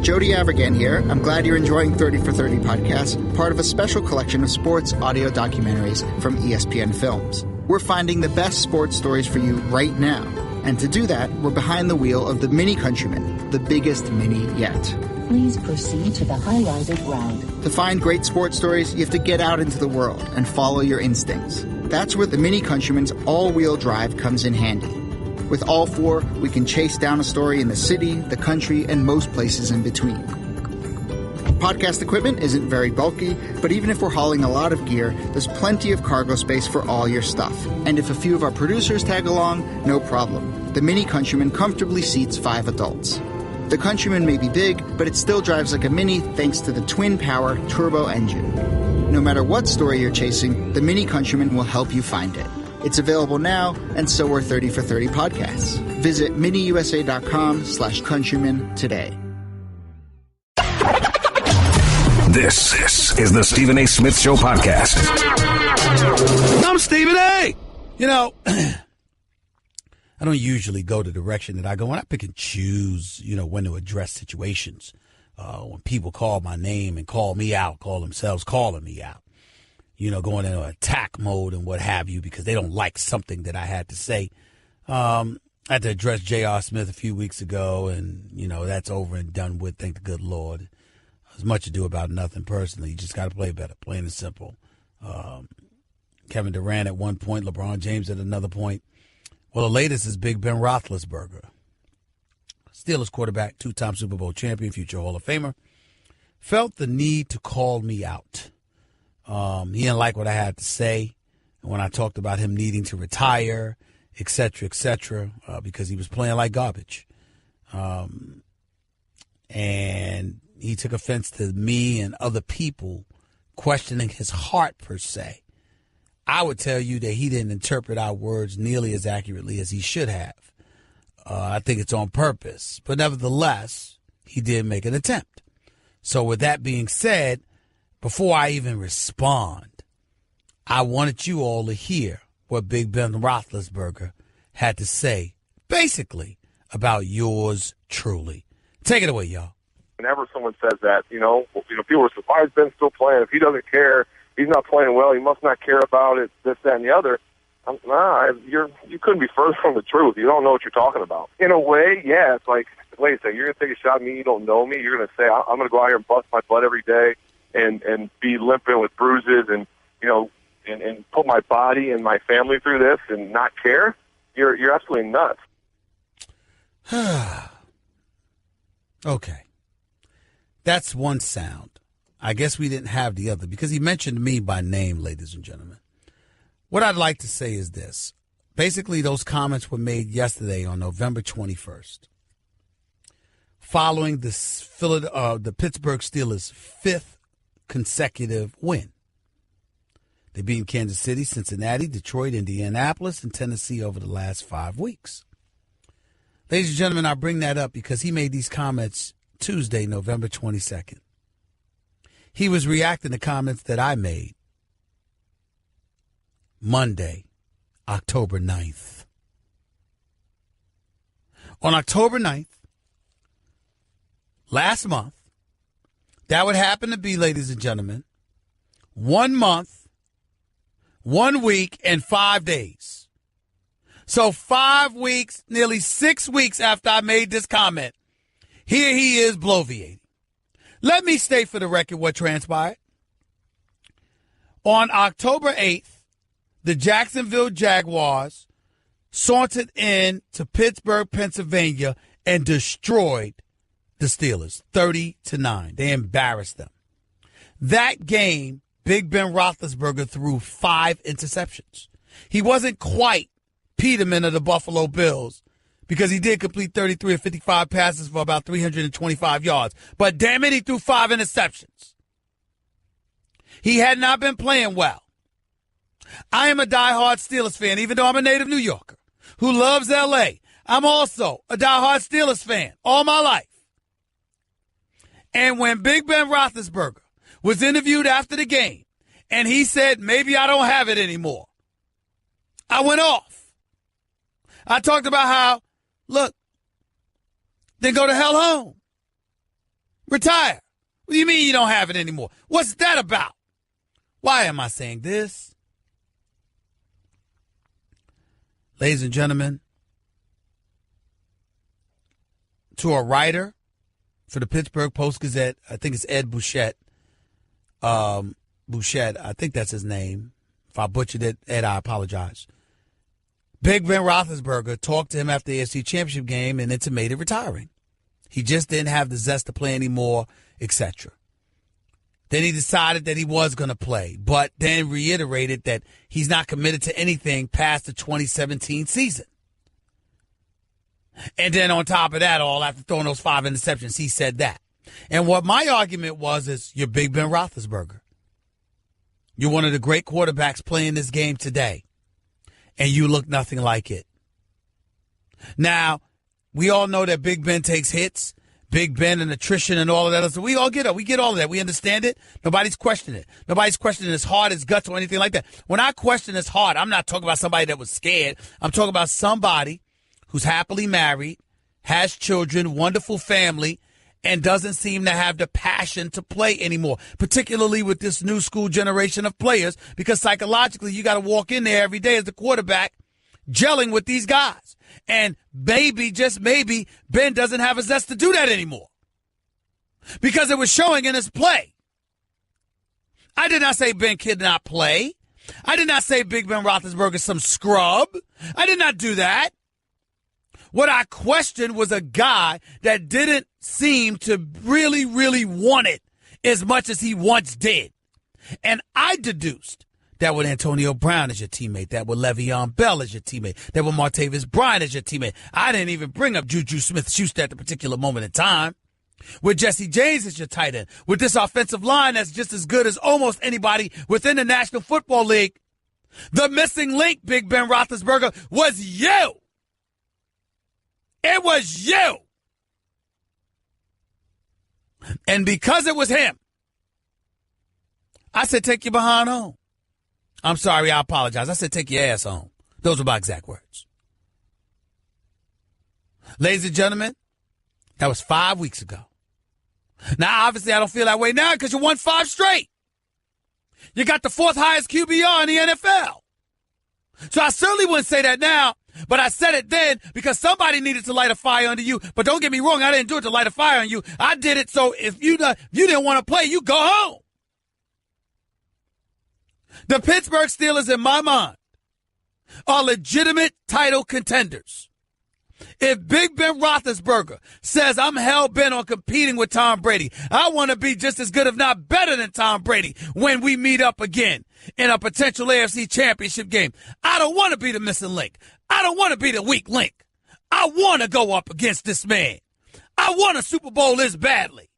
Jody Avirgan here. I'm glad you're enjoying 30 for 30 podcast, part of a special collection of sports audio documentaries from ESPN Films. We're finding the best sports stories for you right now. And to do that, we're behind the wheel of the Mini Countryman, the biggest mini yet. Please proceed to the highlighted route. To find great sports stories, you have to get out into the world and follow your instincts. That's where the Mini Countryman's all-wheel drive comes in handy. With all four, we can chase down a story in the city, the country, and most places in between. Podcast equipment isn't very bulky, but even if we're hauling a lot of gear, there's plenty of cargo space for all your stuff. And if a few of our producers tag along, no problem. The Mini Countryman comfortably seats 5 adults. The Countryman may be big, but it still drives like a Mini thanks to the twin-power turbo engine. No matter what story you're chasing, the Mini Countryman will help you find it. It's available now, and so are 30 for 30 podcasts. Visit miniusa.com/countryman today. This is the Stephen A. Smith Show podcast. I'm Stephen A. You know, I don't usually go the direction that I go, and I pick and choose, when to address situations. When people call my name and call me out, call themselves calling me out. Going into attack mode and what have you because they don't like something that I had to say. I had to address J.R. Smith a few weeks ago, and, that's over and done with, thank the good Lord. There's much to do about nothing personally. You just got to play better, plain and simple. Kevin Durant at one point, LeBron James at another point. Well, the latest is Big Ben Roethlisberger. Steelers quarterback, 2-time Super Bowl champion, future Hall of Famer, felt the need to call me out. He didn't like what I had to say when I talked about him needing to retire, et cetera, because he was playing like garbage. And he took offense to me and other people questioning his heart, per se. I would tell you that he didn't interpret our words nearly as accurately as he should have. I think it's on purpose. But nevertheless, he did make an attempt. So with that being said, before I even respond, I wanted you all to hear what Big Ben Roethlisberger had to say, basically, about yours truly. Take it away, y'all. Whenever someone says that, people are surprised why is Ben still playing? If he doesn't care, he's not playing well, he must not care about it, this, that, and the other. You couldn't be further from the truth. You don't know what you're talking about. In a way, yeah, it's like, wait a second, you're going to take a shot at me, you don't know me, you're going to say, I'm going to go out here and bust my butt every day and be limping with bruises and put my body and my family through this and not care? You're absolutely nuts. Okay. That's one sound. I guess we didn't have the other because he mentioned me by name, ladies and gentlemen. What I'd like to say is this. Basically, those comments were made yesterday on November 21st, following the Pittsburgh Steelers' 5th consecutive win. They beat Kansas City, Cincinnati, Detroit, Indianapolis, and Tennessee over the last 5 weeks. Ladies and gentlemen, I bring that up because he made these comments Tuesday, November 22nd. He was reacting to comments that I made Monday, October 9th. On October 9th, last month, that would happen to be, ladies and gentlemen, 1 month, 1 week, and 5 days. So 5 weeks, nearly 6 weeks after I made this comment, here he is bloviating. Let me state for the record what transpired. On October 8th, the Jacksonville Jaguars sauntered in to Pittsburgh, Pennsylvania, and destroyed the Steelers 30-9. They embarrassed them. That game, Big Ben Roethlisberger threw 5 interceptions. He wasn't quite Peterman of the Buffalo Bills because he did complete 33 of 55 passes for about 325 yards. But damn it, he threw 5 interceptions. He had not been playing well. I am a diehard Steelers fan, even though I'm a native New Yorker who loves L.A. I'm also a diehard Steelers fan all my life. And when Big Ben Roethlisberger was interviewed after the game and he said, maybe I don't have it anymore, I went off. I talked about how, look, then go to hell home. Retire. What do you mean you don't have it anymore? What's that about? Why am I saying this? Ladies and gentlemen, to a writer for the Pittsburgh Post-Gazette, I think it's Ed Bouchette. Bouchette, I think that's his name. If I butchered it, Ed, I apologize. Big Ben Roethlisberger talked to him after the AFC Championship game and intimated retiring. He just didn't have the zest to play anymore, etc. Then he decided that he was going to play, but then reiterated that he's not committed to anything past the 2017 season. And then on top of that, all after throwing those 5 interceptions, he said that. And what my argument was is you're Big Ben Roethlisberger. You're one of the great quarterbacks playing this game today, and you look nothing like it. Now, we all know that Big Ben takes hits. Big Ben and attrition and all of that. So we all get it. We get all of that. We understand it. Nobody's questioning it. Nobody's questioning his heart, his guts, or anything like that. When I question his heart, I'm not talking about somebody that was scared. I'm talking about somebody who's happily married, has children, wonderful family, and doesn't seem to have the passion to play anymore, particularly with this new school generation of players, because psychologically you got to walk in there every day as the quarterback gelling with these guys. And maybe, just maybe, Ben doesn't have a zest to do that anymore because it was showing in his play. I did not say Ben could not play. I did not say Big Ben Roethlisberger is some scrub. I did not do that. What I questioned was a guy that didn't seem to really, really want it as much as he once did. And I deduced that with Antonio Brown as your teammate, that with Le'Veon Bell as your teammate, that with Martavis Bryant as your teammate. I didn't even bring up Juju Smith-Schuster at the particular moment in time. With Jesse James as your tight end, with this offensive line that's just as good as almost anybody within the National Football League, the missing link, Big Ben Roethlisberger, was you. It was you. And because it was him, I said, take your behind home. I'm sorry, I apologize. I said, take your ass home. Those were my exact words. Ladies and gentlemen, that was 5 weeks ago. Now, obviously, I don't feel that way now because you won 5 straight. You got the 4th highest QBR in the NFL. So I certainly wouldn't say that now, but I said it then because somebody needed to light a fire under you. But don't get me wrong, I didn't do it to light a fire on you. I did it so if you didn't want to play, you go home. The Pittsburgh Steelers, in my mind, are legitimate title contenders. If Big Ben Roethlisberger says I'm hell-bent on competing with Tom Brady, I want to be just as good, if not better than Tom Brady when we meet up again in a potential AFC championship game. I don't want to be the missing link. I don't want to be the weak link. I want to go up against this man. I want a Super Bowl this badly.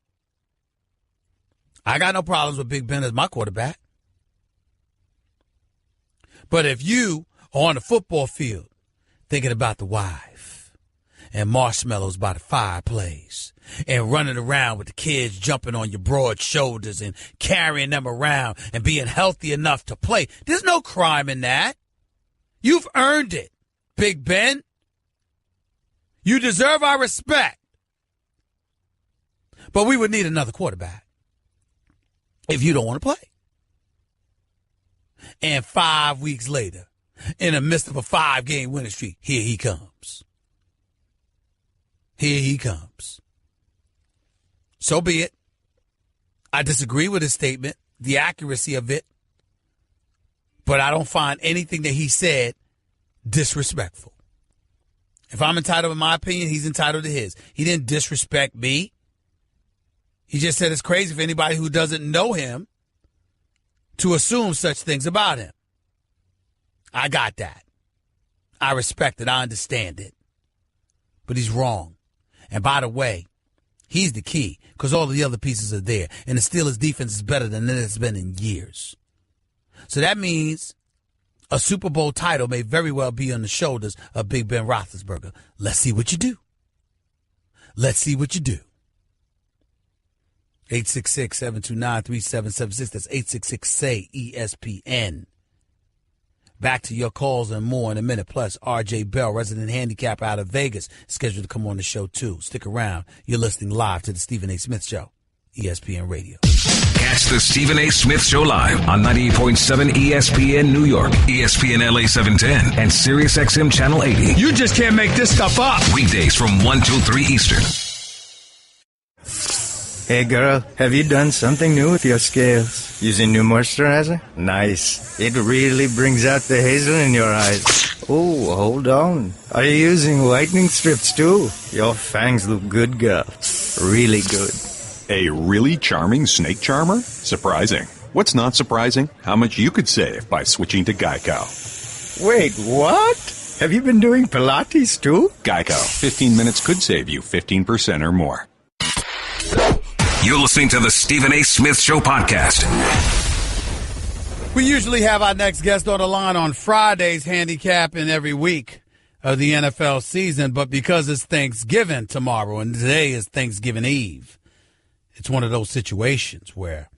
I got no problems with Big Ben as my quarterback. But if you are on the football field thinking about the wife and marshmallows by the fireplace and running around with the kids jumping on your broad shoulders and carrying them around and being healthy enough to play, there's no crime in that. You've earned it, Big Ben. You deserve our respect. But we would need another quarterback if you don't want to play. And 5 weeks later, in the midst of a 5-game winning streak, here he comes. Here he comes. So be it. I disagree with his statement, the accuracy of it, but I don't find anything that he said disrespectful. If I'm entitled to my opinion, he's entitled to his. He didn't disrespect me. He just said it's crazy for anybody who doesn't know him to assume such things about him. I got that. I respect it. I understand it. But he's wrong. And by the way, he's the key because all of the other pieces are there. And the Steelers' defense is better than it's been in years. So that means a Super Bowl title may very well be on the shoulders of Big Ben Roethlisberger. Let's see what you do. Let's see what you do. 866-729-3776. That's 866-SAY-ESPN. Back to your calls and more in a minute. Plus, R.J. Bell, resident handicapper out of Vegas, scheduled to come on the show, too. Stick around. You're listening live to the Stephen A. Smith Show. ESPN Radio. Catch the Stephen A. Smith Show live on 98.7 ESPN New York, ESPN LA 710, and SiriusXM Channel 80. You just can't make this stuff up. Weekdays from 1 till 3 Eastern. Hey girl, have you done something new with your scales? Using new moisturizer? Nice. It really brings out the hazel in your eyes. Oh, hold on. Are you using whitening strips too? Your fangs look good, girl. Really good. A really charming snake charmer? Surprising. What's not surprising? How much you could save by switching to Geico. Wait, what? Have you been doing Pilates too? Geico. 15 minutes could save you 15% or more. You're listening to the Stephen A. Smith Show podcast. We usually have our next guest on the line on Fridays, handicapping every week of the NFL season. But because it's Thanksgiving tomorrow and today is Thanksgiving Eve, it's one of those situations where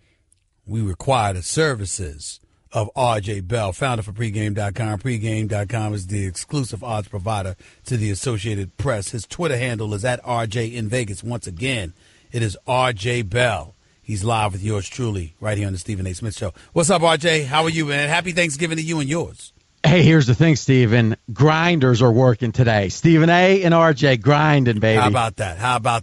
we require the services of RJ Bell, founder for pregame.com. Pregame.com is the exclusive odds provider to the Associated Press. His Twitter handle is at RJ in Vegas. Once again, it is RJ Bell. He's live with yours truly right here on the Stephen A. Smith Show. What's up, RJ? How are you, man? Happy Thanksgiving to you and yours. Hey, here's the thing, Stephen. Grinders are working today. Stephen A. and RJ grinding, baby. How about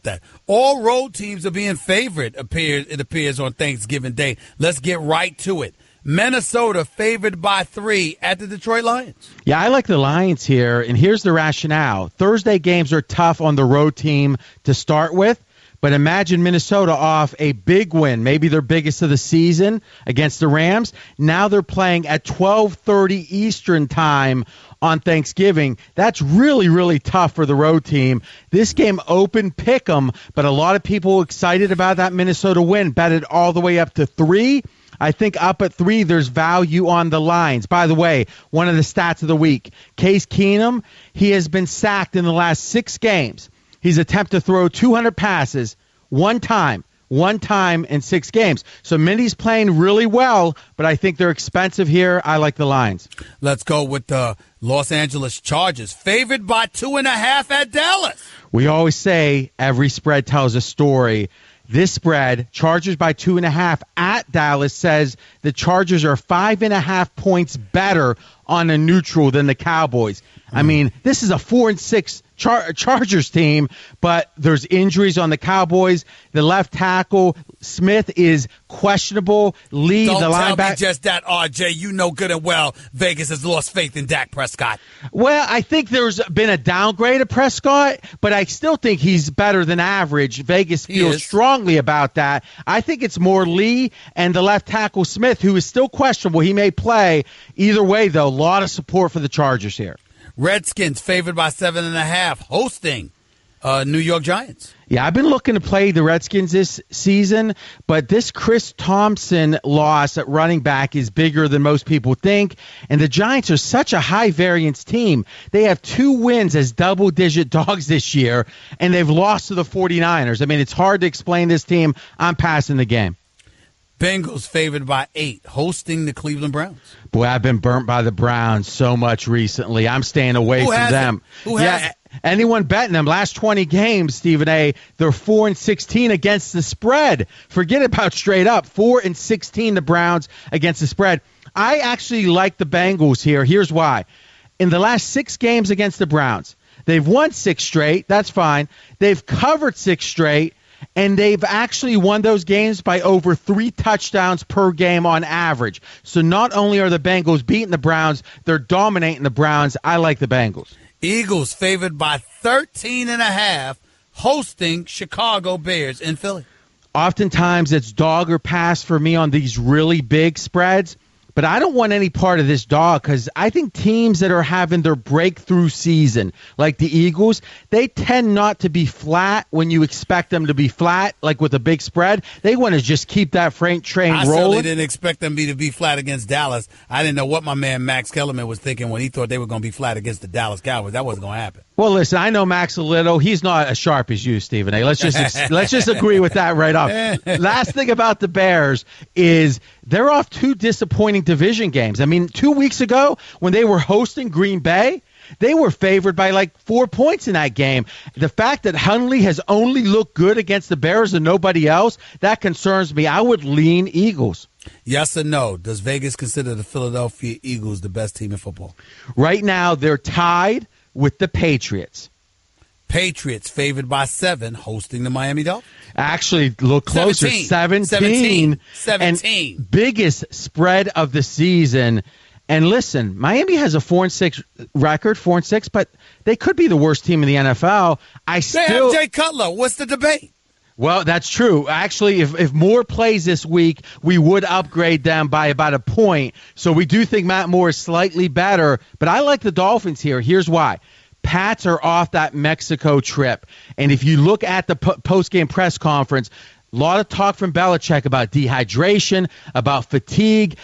that? All road teams are being favored, it appears, on Thanksgiving Day. Let's get right to it. Minnesota favored by 3 at the Detroit Lions. Yeah, I like the Lions here, and here's the rationale. Thursday games are tough on the road team to start with. But imagine Minnesota off a big win, maybe their biggest of the season against the Rams. Now they're playing at 12:30 Eastern time on Thanksgiving. That's really, really tough for the road team. This game open pick 'em, but a lot of people excited about that Minnesota win, bet it all the way up to 3. I think up at 3, there's value on the lines. By the way, one of the stats of the week, Case Keenum, he has been sacked in the last 6 games. He's attempted to throw 200 passes one time in 6 games. So Mindy's playing really well, but I think they're expensive here. I like the Lions. Let's go with the Los Angeles Chargers, favored by 2.5 at Dallas. We always say every spread tells a story. This spread, Chargers by 2.5 at Dallas, says the Chargers are 5.5 points better on a neutral than the Cowboys. I mean, this is a 4-6 Chargers team, but there's injuries on the Cowboys. The left tackle, Smith, is questionable. Lee, Don't the linebacker. tell me just that, RJ. You know good and well Vegas has lost faith in Dak Prescott. Well, I think there's been a downgrade of Prescott, but I still think he's better than average. Vegas feels strongly about that. I think it's more Lee and the left tackle, Smith, who is still questionable. He may play. Either way, though, a lot of support for the Chargers here. Redskins favored by 7.5, hosting New York Giants. Yeah, I've been looking to play the Redskins this season, but this Chris Thompson loss at running back is bigger than most people think, and the Giants are such a high-variance team. They have 2 wins as double-digit dogs this year, and they've lost to the 49ers. I mean, it's hard to explain this team. I'm passing the game. Bengals favored by 8, hosting the Cleveland Browns. Boy, I've been burnt by the Browns so much recently. I'm staying away from them. Who has anyone betting them? Last 20 games, Stephen A., they're 4-16 against the spread. Forget about straight up. 4-16 the Browns against the spread. I actually like the Bengals here. Here's why. In the last 6 games against the Browns, they've won 6 straight. That's fine. They've covered 6 straight. And they've actually won those games by over 3 touchdowns per game on average. So not only are the Bengals beating the Browns, they're dominating the Browns. I like the Bengals. Eagles favored by 13.5, hosting Chicago Bears in Philly. Oftentimes it's dog or pass for me on these really big spreads. But I don't want any part of this dog because I think teams that are having their breakthrough season, like the Eagles, they tend not to be flat when you expect them to be flat, like with a big spread. They want to just keep that freight train rolling. I certainly didn't expect them to be flat against Dallas. I didn't know what my man Max Kellerman was thinking when he thought they were going to be flat against the Dallas Cowboys. That wasn't going to happen. Well, listen, I know Max a little. He's not as sharp as you, Stephen A. Let's just agree with that right off. Last thing about the Bears is they're off 2 disappointing division games. I mean, 2 weeks ago when they were hosting Green Bay, They were favored by like 4 points in that game. The fact that Hundley has only looked good against the Bears and nobody else, that concerns me. I would lean Eagles. Yes or no? Does Vegas consider the Philadelphia Eagles the best team in football? Right now, they're tied with the Patriots. Patriots favored by 7, hosting the Miami Dolphins. Actually, look closer. 17. And biggest spread of the season. And listen, Miami has a 4-6 record, 4-6, but they could be the worst team in the NFL. They have Jay Cutler. What's the debate? Well, that's true. Actually, if Moore plays this week, we would upgrade them by about a point. So we do think Matt Moore is slightly better. But I like the Dolphins here. Here's why. Pats are off that Mexico trip. And if you look at the post-game press conference, a lot of talk from Belichick about dehydration, about fatigue.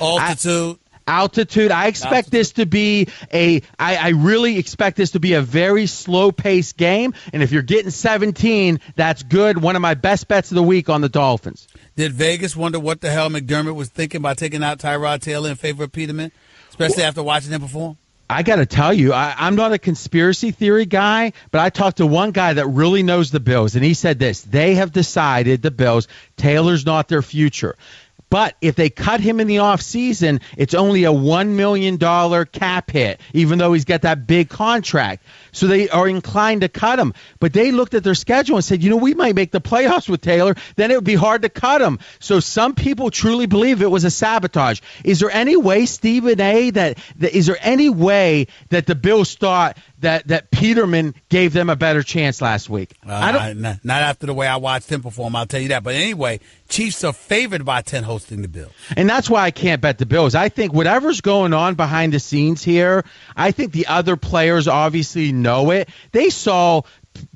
Altitude. I expect this to be I really expect this to be a very slow-paced game. And if you're getting 17, that's good. One of my best bets of the week on the Dolphins. Did Vegas wonder what the hell McDermott was thinking by taking out Tyrod Taylor in favor of Peterman, especially after watching him perform? I got to tell you, I'm not a conspiracy theory guy, but I talked to one guy that really knows the Bills, and he said this. They have decided, the Bills, Taylor's not their future. But if they cut him in the offseason, it's only a $1 million cap hit, even though he's got that big contract. So they are inclined to cut him. But they looked at their schedule and said, we might make the playoffs with Taylor. Then it would be hard to cut him. So some people truly believe it was a sabotage. Is there any way, Stephen A., is there any way that the Bills thought that Peterman gave them a better chance last week? Not after the way I watched him perform, I'll tell you that. But anyway, Chiefs are favored by 10 hosting the Bills. And that's why I can't bet the Bills. I think whatever's going on behind the scenes here, I think the other players obviously know it. They saw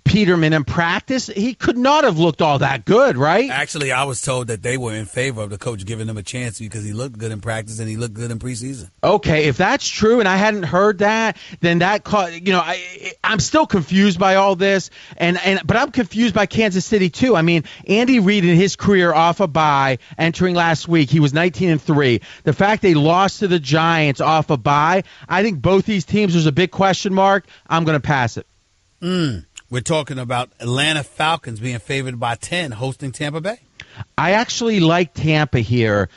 Peterman in practice. He could not have looked all that good, right? Actually, I was told that they were in favor of the coach giving him a chance because he looked good in practice and he looked good in preseason. Okay, if that's true and I hadn't heard that, then that I'm still confused by all this, but I'm confused by Kansas City too. I mean, Andy Reid in his career off a bye entering last week, he was 19-3. The fact they lost to the Giants off a bye, I think both these teams, there's a big question mark. I'm going to pass it. We're talking about Atlanta Falcons being favored by 10, hosting Tampa Bay. I actually like Tampa here.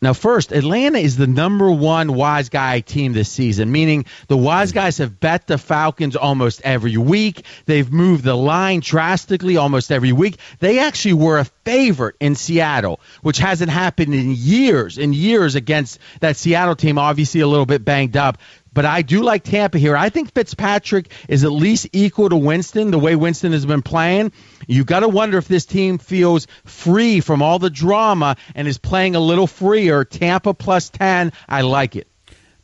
Now, first, Atlanta is the number one wise guy team this season, meaning the wise guys have bet the Falcons almost every week. They've moved the line drastically almost every week. They actually were a favorite in Seattle, which hasn't happened in years against that Seattle team, obviously a little bit banged up. But I do like Tampa here. I think Fitzpatrick is at least equal to Winston, the way Winston has been playing. You got to wonder if this team feels free from all the drama and is playing a little freer. Tampa plus 10, I like it.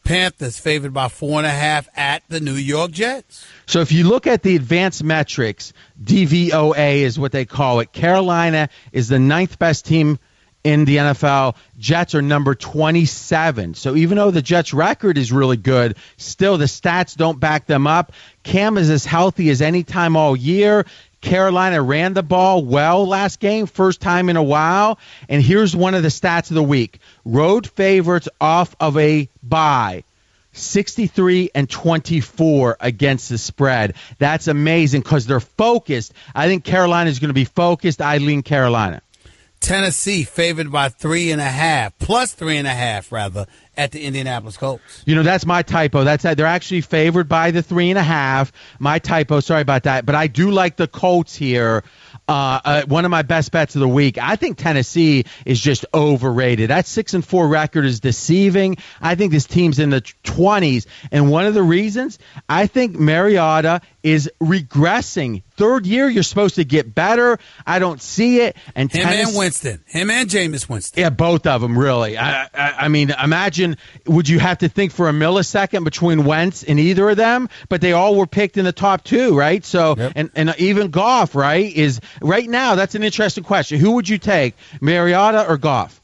Panthers favored by 4.5 at the New York Jets. So if you look at the advanced metrics, DVOA is what they call it. Carolina is the 9th best team in the NFL. Jets are number 27. So even though the Jets' record is really good, still the stats don't back them up. Cam is as healthy as any time all year. Carolina ran the ball well last game, first time in a while. And here's one of the stats of the week. Road favorites off of a bye. 63-24 against the spread. That's amazing because they're focused. I think Carolina is going to be focused. I lean Carolina. Tennessee favored by 3.5, plus 3.5 rather, at the Indianapolis Colts. That's my typo. They're actually favored by the 3.5. My typo. Sorry about that. But I do like the Colts here. One of my best bets of the week. I think Tennessee is just overrated. That 6-4 record is deceiving. I think this team's in the 20s. And one of the reasons, I think Mariota is regressing. Third year, you're supposed to get better. I don't see it. And Him and Jameis Winston. Yeah, both of them, really. I mean, imagine, would you have to think for a millisecond between Wentz and either of them? But they all were picked in the top 2, right? So, yep. And even Goff, right, is right now, that's an interesting question. Who would you take, Mariota or Goff?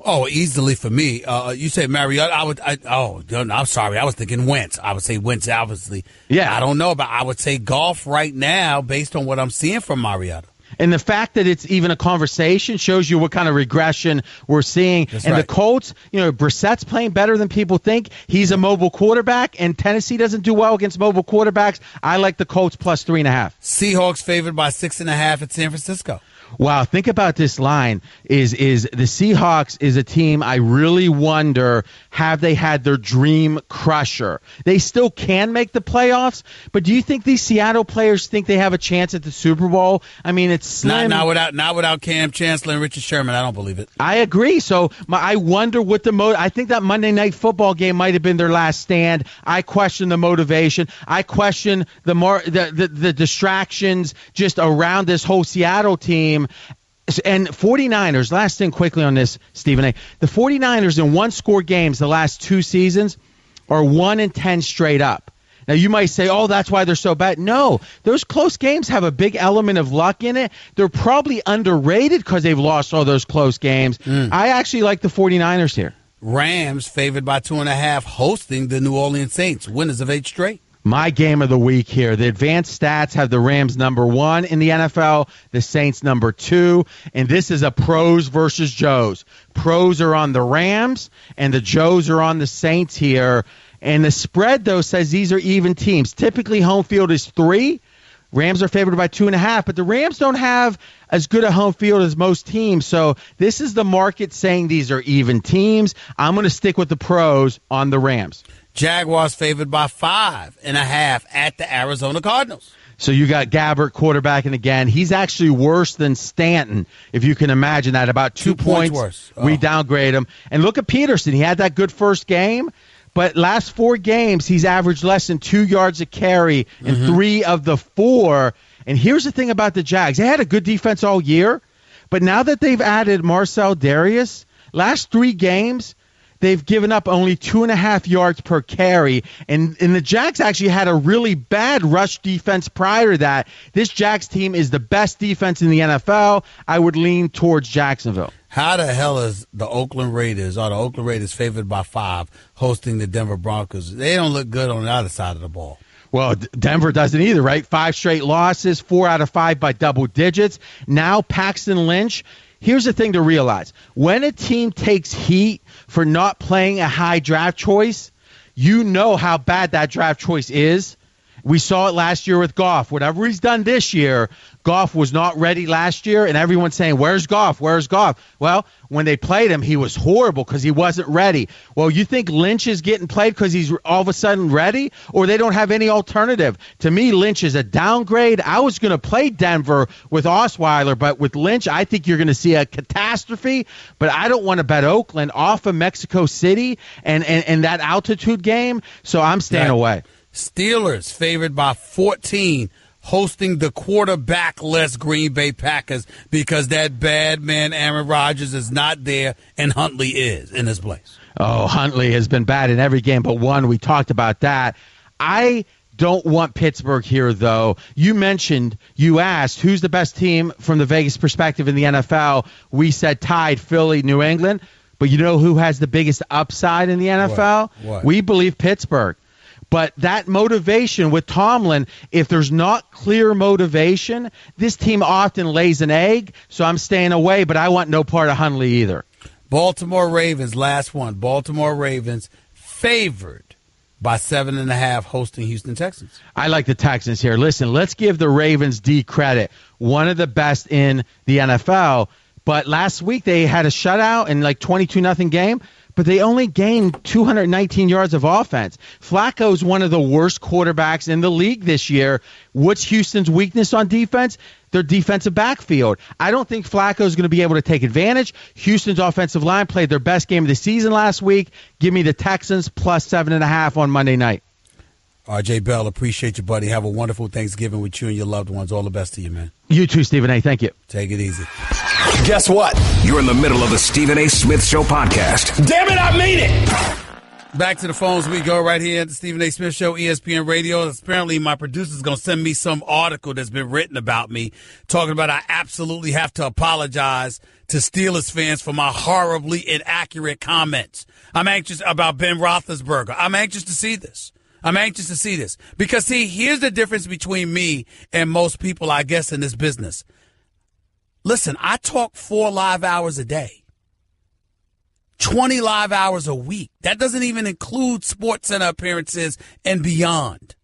Oh, easily for me. You say Mariota. I'm sorry. I was thinking Wentz. I would say Wentz, obviously. Yeah. I don't know, but I would say Goff right now based on what I'm seeing from Mariota. And the fact that it's even a conversation shows you what kind of regression we're seeing. That's and right. the Colts, Brissett's playing better than people think. He's a mobile quarterback, and Tennessee doesn't do well against mobile quarterbacks. I like the Colts plus 3.5. Seahawks favored by 6.5 at San Francisco. Wow, think about this line. Is the Seahawks is a team I really wonder, have they had their dream crusher? They still can make the playoffs, but do you think these Seattle players think they have a chance at the Super Bowl? I mean, it's slim. Not without Cam Chancellor and Richard Sherman. I don't believe it. I agree. So I wonder what I think that Monday Night Football game might have been their last stand. I question the motivation. I question the distractions just around this whole Seattle team. And 49ers, last thing quickly on this, Stephen A. The 49ers in one-score games the last 2 seasons are 1-10 straight up. Now, you might say, oh, that's why they're so bad. No, those close games have a big element of luck in it. They're probably underrated because they've lost all those close games. I actually like the 49ers here. Rams favored by 2.5 hosting the New Orleans Saints. Winners of 8 straight. My game of the week here. The advanced stats have the Rams number 1 in the NFL, the Saints number 2, and this is a pros versus Joes. Pros are on the Rams, and the Joes are on the Saints here. And the spread, though, says these are even teams. Typically, home field is 3. Rams are favored by 2.5, but the Rams don't have as good a home field as most teams. So this is the market saying these are even teams. I'm going to stick with the pros on the Rams. Jaguars favored by 5.5 at the Arizona Cardinals. So you got Gabbert quarterbacking again. He's actually worse than Stanton, if you can imagine that. About 2 points worse. We downgrade him. And look at Peterson. He had that good first game, but last 4 games he's averaged less than 2 yards a carry in 3 of the 4. And here's the thing about the Jags. They had a good defense all year, but now that they've added Marcel Darius, last 3 games, they've given up only 2.5 yards per carry. And the Jags actually had a really bad rush defense prior to that. This Jags team is the best defense in the NFL. I would lean towards Jacksonville. How the hell is the Oakland Raiders favored by 5 hosting the Denver Broncos? They don't look good on the other side of the ball. Well, Denver doesn't either, right? 5 straight losses, 4 out of 5 by double digits. Now Paxton Lynch. Here's the thing to realize. When a team takes heat for not playing a high draft choice, you know how bad that draft choice is. We saw it last year with Goff. Whatever he's done this year, Goff was not ready last year, and everyone's saying, where's Goff? Where's Goff? Well, when they played him, he was horrible because he wasn't ready. Well, you think Lynch is getting played because he's all of a sudden ready, or they don't have any alternative? To me, Lynch is a downgrade. I was going to play Denver with Osweiler, but with Lynch, I think you're going to see a catastrophe. But I don't want to bet Oakland off of Mexico City and that altitude game, so I'm staying away. Steelers favored by 14 hosting the quarterback-less Green Bay Packers because that bad man Aaron Rodgers is not there and Huntley is in his place. Oh, Huntley has been bad in every game but one. We talked about that. I don't want Pittsburgh here, though. You asked who's the best team from the Vegas perspective in the NFL. We said tied Philly, New England. But you know who has the biggest upside in the NFL? What? We believe Pittsburgh. But that motivation with Tomlin, if there's not clear motivation, this team often lays an egg. So I'm staying away, but I want no part of Huntley either. Baltimore Ravens, last one. Baltimore Ravens favored by 7.5 hosting Houston Texans. I like the Texans here. Listen, let's give the Ravens D credit. One of the best in the NFL. But last week they had a shutout in like 22-0 game. But they only gained 219 yards of offense. Flacco's one of the worst quarterbacks in the league this year. What's Houston's weakness on defense? Their defensive backfield. I don't think Flacco's going to be able to take advantage. Houston's offensive line played their best game of the season last week. Give me the Texans plus 7.5 on Monday night. RJ Bell, appreciate you, buddy. Have a wonderful Thanksgiving with you and your loved ones. All the best to you, man. You too, Stephen A. Thank you. Take it easy. Guess what? You're in the middle of the Stephen A. Smith Show podcast. Damn it, I mean it! Back to the phones we go right here at the Stephen A. Smith Show, ESPN Radio. Apparently, my producer's going to send me some article that's been written about me, talking about I absolutely have to apologize to Steelers fans for my horribly inaccurate comments. I'm anxious about Ben Roethlisberger. I'm anxious to see this. Because, see, here's the difference between me and most people, I guess, in this business. Listen, I talk 4 live hours a day, 20 live hours a week. That doesn't even include Sports Center appearances and beyond.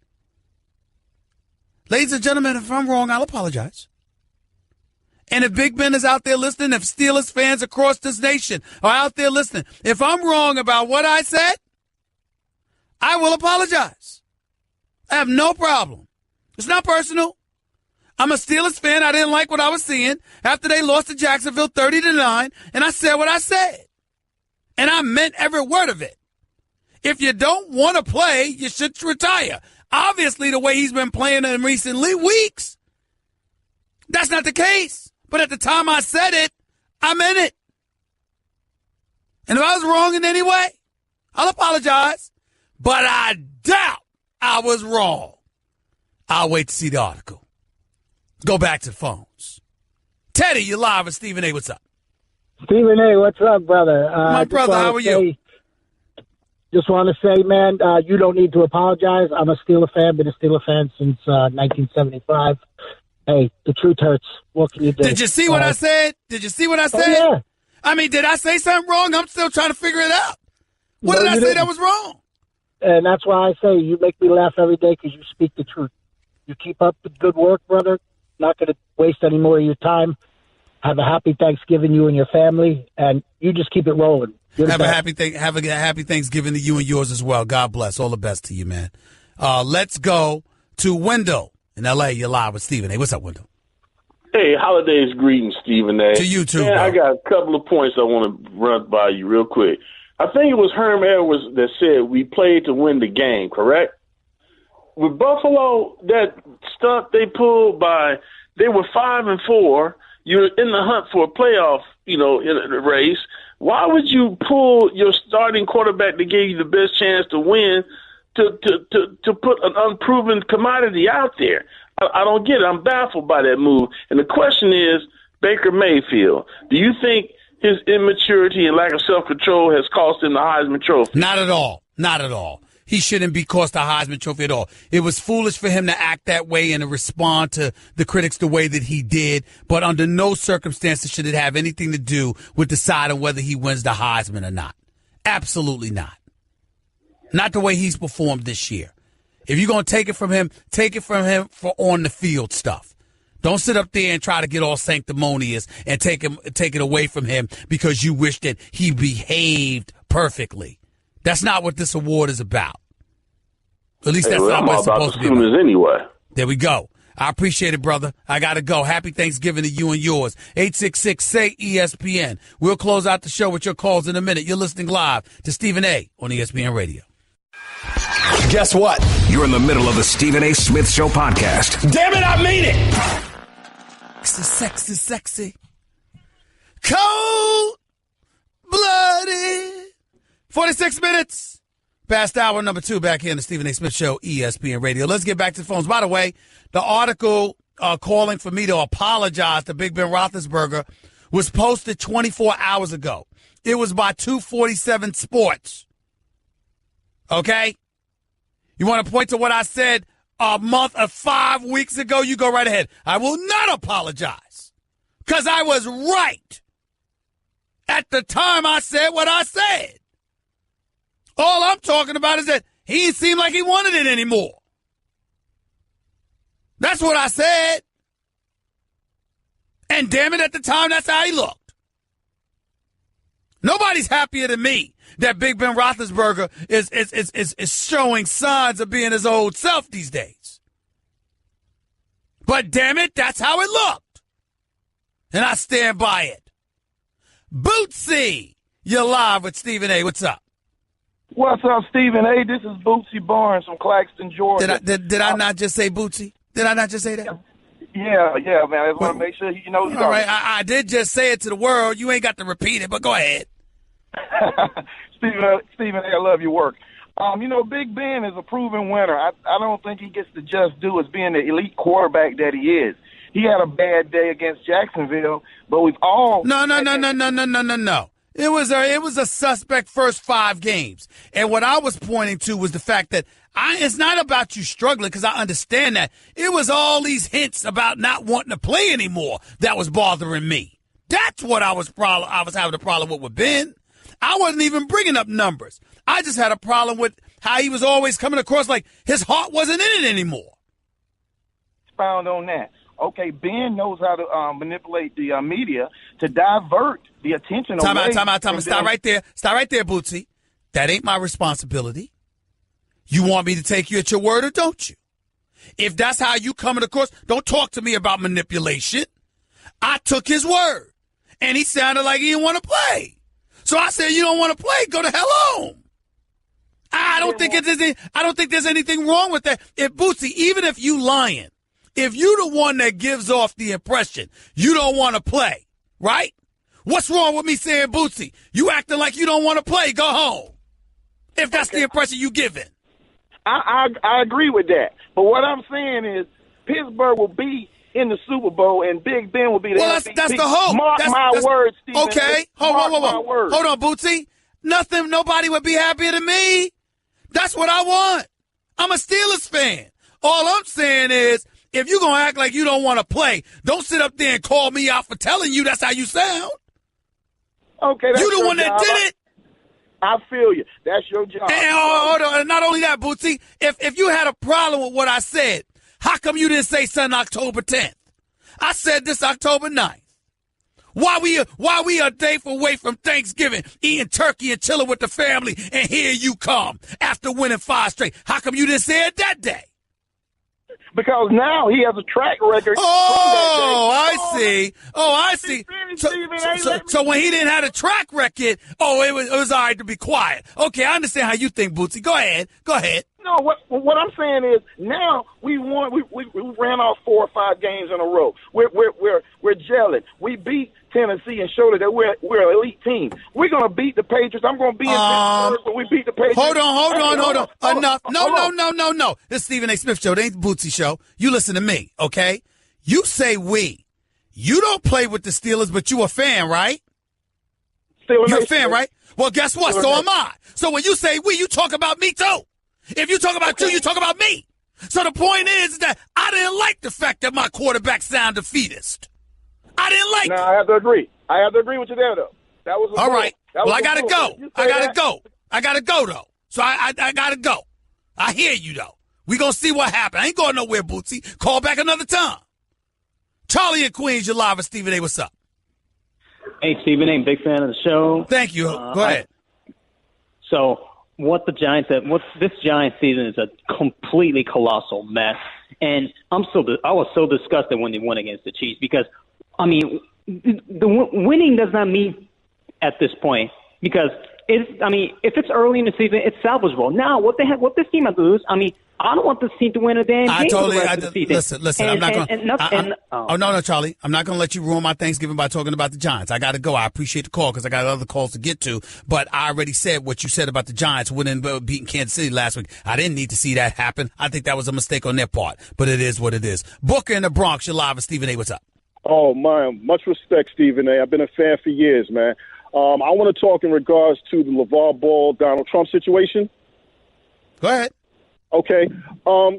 Ladies and gentlemen, if I'm wrong, I'll apologize. And if Big Ben is out there listening, if Steelers fans across this nation are out there listening, if I'm wrong about what I said, I will apologize. I have no problem. It's not personal. I'm a Steelers fan. I didn't like what I was seeing after they lost to Jacksonville 30-9, and I said what I said. And I meant every word of it. If you don't want to play, you should retire. Obviously, the way he's been playing in recent weeks, that's not the case. But at the time I said it, I meant it. And if I was wrong in any way, I'll apologize. But I doubt I was wrong. I'll wait to see the article. Go back to the phones. Teddy, you're live with Stephen A. What's up? Stephen A., what's up, brother? My brother, how are you? Just want to say, man, you don't need to apologize. I'm a Steeler fan, been a Steeler fan since 1975. Hey, the truth hurts. What can you do? Did you see what I said? Did you see what I said? Oh, yeah. I mean, did I say something wrong? I'm still trying to figure it out. What did I say that was wrong? And that's why I say you make me laugh every day because you speak the truth. You keep up the good work, brother. Not going to waste any more of your time. Have a happy Thanksgiving, you and your family, and you just keep it rolling. Have a happy Thanksgiving to you and yours as well. God bless. All the best to you, man. Let's go to Wendell in L.A. You're live with Stephen A. What's up, Wendell? Hey, holidays greetings, Stephen A. To you too, man, bro. I got a couple of points I want to run by you real quick. I think it was Herm Edwards that said we played to win the game, correct? With Buffalo, that stunt they pulled they were 5-4. You're in the hunt for a playoff, in the race. Why would you pull your starting quarterback that gave you the best chance to win to put an unproven commodity out there? I don't get it. I'm baffled by that move. And the question is, Baker Mayfield, do you think his immaturity and lack of self-control has cost him the Heisman Trophy? Not at all. Not at all. He shouldn't be cost a Heisman Trophy at all. It was foolish for him to act that way and to respond to the critics the way that he did, but under no circumstances should it have anything to do with deciding whether he wins the Heisman or not. Absolutely not. Not the way he's performed this year. If you're going to take it from him for on the field stuff. Don't sit up there and try to get all sanctimonious and take it away from him because you wish that he behaved perfectly. That's not what this award is about. At least that's not what it's supposed to be about. Anyway. There we go. I appreciate it, brother. I got to go. Happy Thanksgiving to you and yours. 866-SAY-ESPN. We'll close out the show with your calls in a minute. You're listening live to Stephen A. on ESPN Radio. Guess what? You're in the middle of the Stephen A. Smith Show podcast. Damn it, I mean it! Sexy, sexy. Cold-blooded. 46 minutes past hour number 2 back here in the Stephen A. Smith Show, ESPN Radio. Let's get back to the phones. By the way, the article calling for me to apologize to Big Ben Roethlisberger was posted 24 hours ago. It was by 247 Sports. Okay? You want to point to what I said a month or 5 weeks ago? You go right ahead. I will not apologize because I was right. At the time I said what I said. All I'm talking about is that he didn't seem like he wanted it anymore. That's what I said. And damn it, at the time, that's how he looked. Nobody's happier than me that Big Ben Roethlisberger is showing signs of being his old self these days. But damn it, that's how it looked. And I stand by it. Bootsy, you're live with Stephen A. What's up? What's up, Stephen A.? This is Bootsy Barnes from Claxton, Georgia. Did I not just say Bootsy? Did I not just say that? Yeah, man. I just want to make sure you know. All right, I did just say it to the world. You ain't got to repeat it, but go ahead. Stephen A., I love your work. Big Ben is a proven winner. I don't think he gets the just due as being the elite quarterback that he is. He had a bad day against Jacksonville, but we've all No. It was a suspect first 5 games. And what I was pointing to was the fact that It's not about you struggling, because I understand that. It was all these hints about not wanting to play anymore that was bothering me. That's what I was having a problem with Ben. I wasn't even bringing up numbers. I just had a problem with how he was always coming across like his heart wasn't in it anymore. Expound on that. Okay, Ben knows how to manipulate the media to divert the attention away. Time out. Stop right there, Bootsy. That ain't my responsibility. You want me to take you at your word or don't you? If that's how you coming across, don't talk to me about manipulation. I took his word, and he sounded like he didn't want to play. So I said, you don't want to play, go to hell home. I don't think there's anything wrong with that. If Bootsy, even if you lying, if you the one that gives off the impression you don't want to play, right? What's wrong with me saying, Bootsy, you acting like you don't want to play, go home. If that's the impression you giving. I agree with that. But what I'm saying is Pittsburgh will be in the Super Bowl and Big Ben will be the MVP. That's the hope. Mark my words, Stephen. Okay. Hold on, Bootsy. Nobody would be happier than me. That's what I want. I'm a Steelers fan. All I'm saying is, if you're going to act like you don't want to play, don't sit up there and call me out for telling you that's how you sound. Okay, that's you the one that did it. I feel you. That's your job. And hold on. Not only that, Bootsy, if you had a problem with what I said, how come you didn't say something October 10th? I said this October 9th. Why we a day away from Thanksgiving, eating turkey and chilling with the family, and here you come after winning 5 straight. How come you didn't say it that day? Because now he has a track record. I see. So when he didn't have a track record, it was all right to be quiet. Okay, I understand how you think, Bootsy. Go ahead. No, what I'm saying is now we won. We ran off 4 or 5 games in a row. We're gelling. We beat Tennessee and showed that we're an elite team. We're gonna beat the Patriots. I'm gonna be in Pittsburgh when we beat the Patriots. Hold on. Enough. No. This is Stephen A. Smith show. It ain't the Bootsy show. You listen to me, okay? You say we. You don't play with the Steelers, but you a fan, right? You're a fan, right? Well, guess what? So am I. So when you say we, you talk about me too. If you talk about you talk about me. So the point is that I didn't like the fact that my quarterback sounded defeatist. I didn't like it. I have to agree. I have to agree with you there, though. That was all right. Well, I gotta go. I gotta go, though. So I gotta go. I hear you, though. We gonna see what happens. I ain't going nowhere, Bootsy. Call back another time. Charlie in Queens, you're live with Stephen A. What's up? Hey, Stephen A. Big fan of the show. Thank you. Go ahead. What this Giants season is a completely colossal mess, and I was so disgusted when they won against the Chiefs because, I mean, the winning does not mean at this point because if it's early in the season, it's salvageable. Now, what this team has to lose, I don't want this team to win a damn game for the rest of the season. Listen. I'm not going. No, Charlie. I'm not going to let you ruin my Thanksgiving by talking about the Giants. I got to go. I appreciate the call because I got other calls to get to. But I already said what you said about the Giants winning, beating Kansas City last week. I didn't need to see that happen. I think that was a mistake on their part. But it is what it is. Booker in the Bronx. You're live with Stephen A. What's up? Oh, man. Much respect, Stephen A. I've been a fan for years, man. I want to talk in regards to the LeVar Ball, Donald Trump situation. Go ahead. Okay. Well,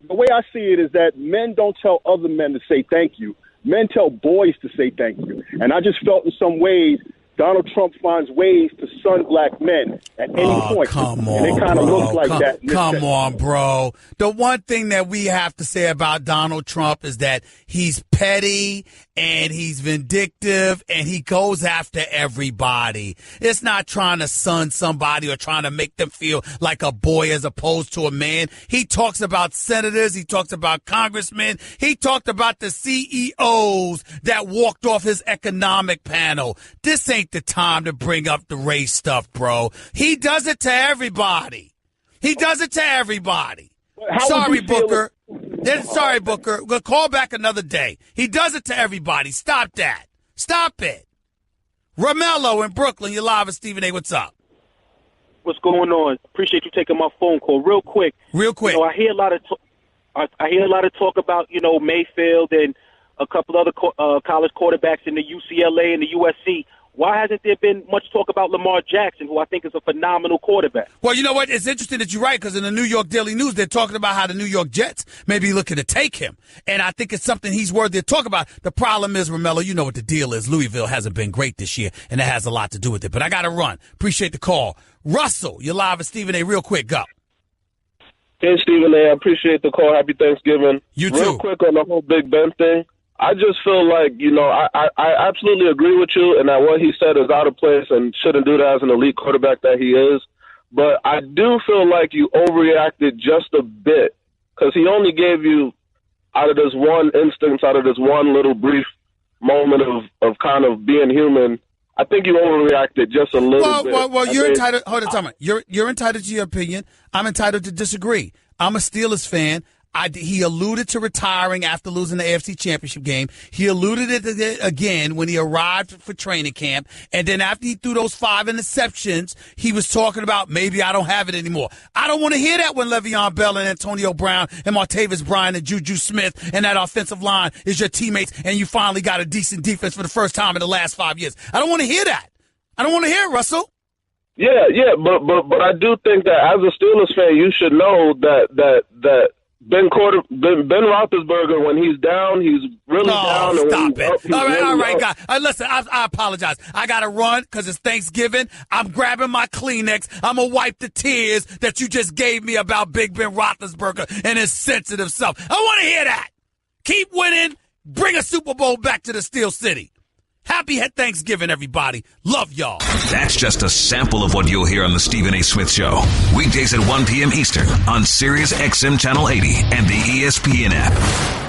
the way I see it is that men don't tell other men to say thank you. Men tell boys to say thank you. And I just felt in some ways Donald Trump finds ways to sun black men at any point. Come on, and it kind of looks like that. Come on, bro. The one thing that we have to say about Donald Trump is that he's petty and he's vindictive and he goes after everybody. It's not trying to sun somebody or trying to make them feel like a boy as opposed to a man. He talks about senators. He talks about congressmen. He talked about the CEOs that walked off his economic panel. This ain't the time to bring up the race stuff, bro. He does it to everybody. Sorry, Booker. Sorry, Booker. We'll call back another day. He does it to everybody. Stop that. Stop it. Romello in Brooklyn, you're live with Stephen A. What's up? What's going on? Appreciate you taking my phone call. Real quick. I hear a lot of talk about, Mayfield and a couple other college quarterbacks in the UCLA and the USC. Why hasn't there been much talk about Lamar Jackson, who I think is a phenomenal quarterback? Well, you know what? It's interesting that you're right, because in the New York Daily News, they're talking about how the New York Jets may be looking to take him. And I think it's something he's worthy of talk about. The problem is, Romello, you know what the deal is. Louisville hasn't been great this year, and that has a lot to do with it. But I got to run. Appreciate the call. Russell, you're live at Stephen A. Real quick, go. Hey, Stephen A., I appreciate the call. Happy Thanksgiving. You too. Real quick on the whole Big Ben thing. I just feel like, I absolutely agree with you and that what he said is out of place and shouldn't do that as an elite quarterback that he is. But I do feel like you overreacted just a bit, because he only gave you, out of this one instance, out of this one little brief moment of kind of being human, I think you overreacted just a little bit. Well, you're entitled. Hold on, time out. You're entitled to your opinion. I'm entitled to disagree. I'm a Steelers fan. He alluded to retiring after losing the AFC Championship game. He alluded it again when he arrived for training camp. And then after he threw those 5 interceptions, he was talking about, maybe I don't have it anymore. I don't want to hear that when Le'Veon Bell and Antonio Brown and Martavis Bryant and Juju Smith and that offensive line is your teammates, and you finally got a decent defense for the first time in the last 5 years. I don't want to hear that. I don't want to hear it, Russell. Yeah, but I do think that as a Steelers fan, you should know that Ben Roethlisberger, when he's down, he's really down. And Stop it. Up, all right, guys. Listen, I apologize. I got to run because it's Thanksgiving. I'm grabbing my Kleenex. I'm going to wipe the tears that you just gave me about Big Ben Roethlisberger and his sensitive self. I want to hear that. Keep winning. Bring a Super Bowl back to the Steel City. Happy Thanksgiving, everybody. Love y'all. That's just a sample of what you'll hear on the Stephen A. Smith Show. Weekdays at 1 p.m. Eastern on Sirius XM Channel 80 and the ESPN app.